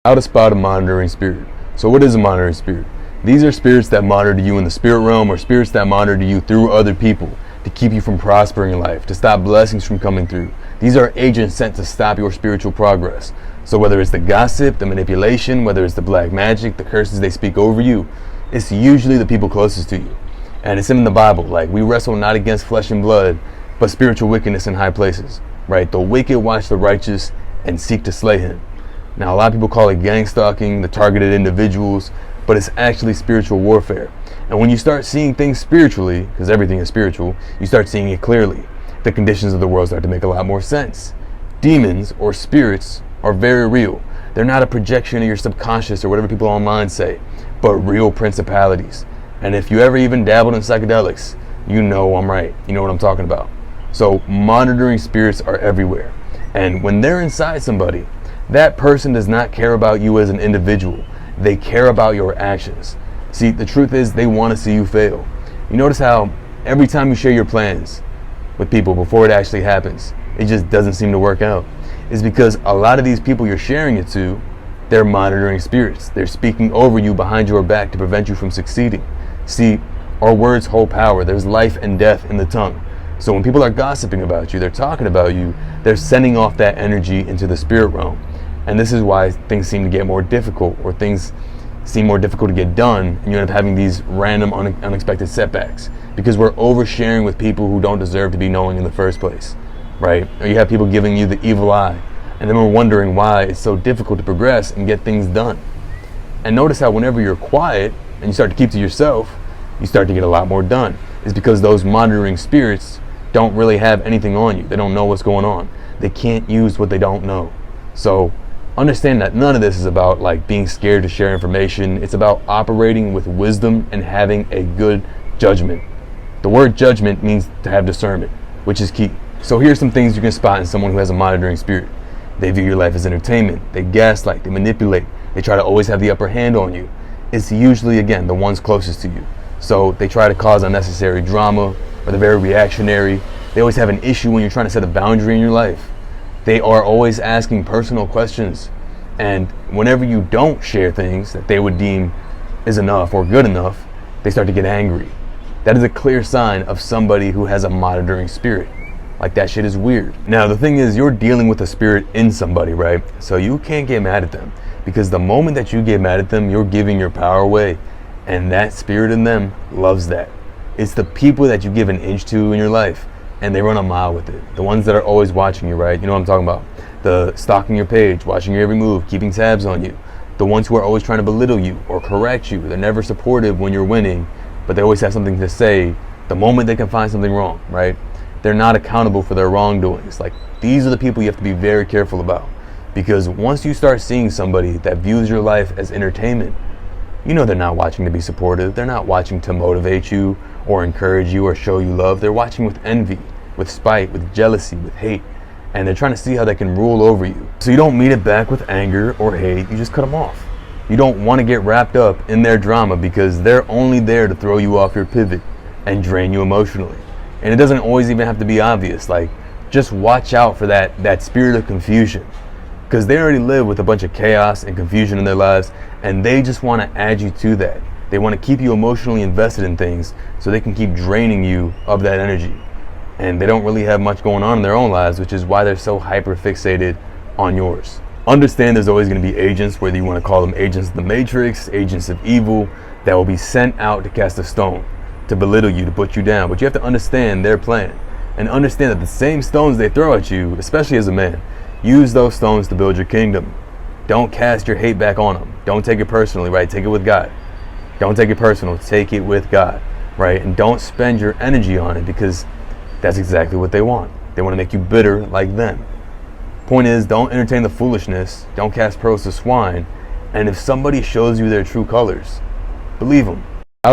How to spot a monitoring spirit. So what is a monitoring spirit? These are spirits that monitor you in the spirit realm, or spirits that monitor you through other people to keep you from prospering in life, to stop blessings from coming through. These are agents sent to stop your spiritual progress. So whether it's the gossip, the manipulation, whether it's the black magic, the curses they speak over you, it's usually the people closest to you. And it's in the Bible, like, we wrestle not against flesh and blood, but spiritual wickedness in high places, right? The wicked watch the righteous and seek to slay him. Now, a lot of people call it gang stalking, the targeted individuals, but it's actually spiritual warfare. And when you start seeing things spiritually, because everything is spiritual, you start seeing it clearly. The conditions of the world start to make a lot more sense. Demons or spirits are very real. They're not a projection of your subconscious or whatever people online say, but real principalities. And if you ever even dabbled in psychedelics, you know I'm right. You know what I'm talking about. So monitoring spirits are everywhere. And when they're inside somebody, that person does not care about you as an individual. They care about your actions. See, the truth is they want to see you fail. You notice how every time you share your plans with people before it actually happens, it just doesn't seem to work out. It's because a lot of these people you're sharing it to, they're monitoring spirits. They're speaking over you behind your back to prevent you from succeeding. See, our words hold power. There's life and death in the tongue. So when people are gossiping about you, they're talking about you, they're sending off that energy into the spirit realm. And this is why things seem to get more difficult, or things seem more difficult to get done, and you end up having these random unexpected setbacks, because we're oversharing with people who don't deserve to be knowing in the first place, right? Or you have people giving you the evil eye, and then we're wondering why it's so difficult to progress and get things done. And notice how whenever you're quiet and you start to keep to yourself, you start to get a lot more done. It's because those monitoring spirits don't really have anything on you. They don't know what's going on. They can't use what they don't know. So understand that none of this is about like being scared to share information. It's about operating with wisdom and having a good judgment. The word judgment means to have discernment, which is key. So here's some things you can spot in someone who has a monitoring spirit. They view your life as entertainment. They gaslight, they manipulate. They try to always have the upper hand on you. It's usually, again, the ones closest to you. So they try to cause unnecessary drama, or they're very reactionary. They always have an issue when you're trying to set a boundary in your life. They are always asking personal questions. And whenever you don't share things that they would deem is enough or good enough, they start to get angry. That is a clear sign of somebody who has a monitoring spirit. Like, that shit is weird. Now, the thing is, you're dealing with a spirit in somebody, right? So you can't get mad at them, because the moment that you get mad at them, you're giving your power away. And that spirit in them loves that. It's the people that you give an inch to in your life, and they run a mile with it. The ones that are always watching you, right? You know what I'm talking about. The stalking your page, watching your every move, keeping tabs on you. The ones who are always trying to belittle you or correct you. They're never supportive when you're winning, but they always have something to say the moment they can find something wrong, right? They're not accountable for their wrongdoings. Like, these are the people you have to be very careful about, because once you start seeing somebody that views your life as entertainment, you know they're not watching to be supportive. They're not watching to motivate you or encourage you or show you love. They're watching with envy, with spite, with jealousy, with hate. And they're trying to see how they can rule over you. So you don't meet it back with anger or hate. You just cut them off. You don't want to get wrapped up in their drama, because they're only there to throw you off your pivot and drain you emotionally. And it doesn't always even have to be obvious. Like, just watch out for that spirit of confusion, because they already live with a bunch of chaos and confusion in their lives, and they just want to add you to that. They want to keep you emotionally invested in things so they can keep draining you of that energy. And they don't really have much going on in their own lives, which is why they're so hyper fixated on yours. Understand there's always going to be agents, whether you want to call them agents of the Matrix, agents of evil, that will be sent out to cast a stone, to belittle you, to put you down. But you have to understand their plan, and understand that the same stones they throw at you, especially as a man, use those stones to build your kingdom. Don't cast your hate back on them. Don't take it personally, right? Take it with God. Don't take it personal. Take it with God, right? And don't spend your energy on it, because that's exactly what they want. They want to make you bitter like them. Point is, don't entertain the foolishness. Don't cast pearls to swine. And if somebody shows you their true colors, believe them.